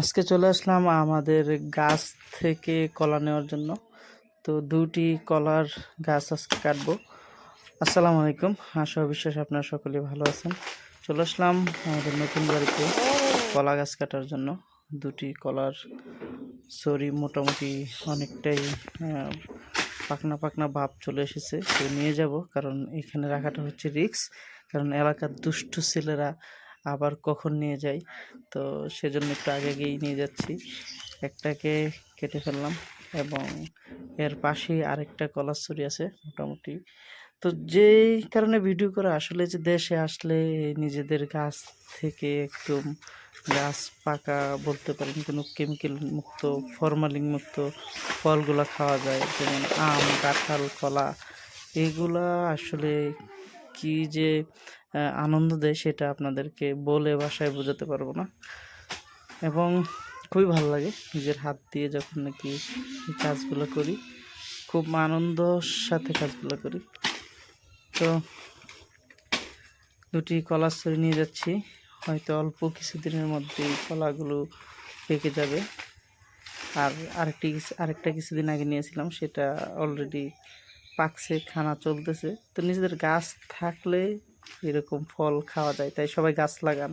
আজকে চলে আসলাম আমাদের গাছ থেকে কলা নেওয়ার জন্য। তো দুটি কলার গাছ আজকে কাটবো। আসসালামু আলাইকুম, আশা ও বিশ্বাস আপনারা সকলে ভালো আছেন। চলে আসলাম আমাদের নতুন বাড়িতে কলা গাছ কাটার জন্য। দুটি কলার সরি মোটামুটি অনেকটাই পাকনা পাকনা ভাব চলে এসেছে, তো নিয়ে যাব, কারণ এখানে রাখাটা হচ্ছে রিস্ক। কারণ এলাকার দুষ্টু ছেলেরা আবার কখন নিয়ে যায়, তো সেজন্য একটু আগে গিয়েই নিয়ে যাচ্ছি। একটাকে কেটে ফেললাম এবং এর পাশেই আরেকটা কলার ছড়ি আছে মোটামুটি। তো যেই কারণে ভিডিও করা, আসলে যে দেশে আসলে নিজেদের গাছ থেকে একদম গাছ পাকা বলতে পারেন কোনো কেমিক্যাল মুক্ত, ফরমালিন মুক্ত ফলগুলা খাওয়া যায়, যেমন আম, কাঁঠাল, কলা। এগুলা আসলে কি যে আনন্দ দেয় সেটা আপনাদেরকে বলে ভাষায় বোঝাতে পারবো না। এবং খুবই ভালো লাগে নিজের হাত দিয়ে যখন নাকি এই কাজগুলো করি, খুব আনন্দর সাথে কাজগুলো করি। তো দুটি কলার ছড়ি নিয়ে যাচ্ছি, হয়তো অল্প কিছুদিনের মধ্যেই কলাগুলো পেকে যাবে। আর আরেকটা কিছুদিন আগে নিয়েছিলাম, সেটা অলরেডি পাকছে, খানা চলতেছে। তো নিজেদের গাছ থাকলে এরকম ফল খাওয়া যায়, তাই সবাই গাছ লাগান।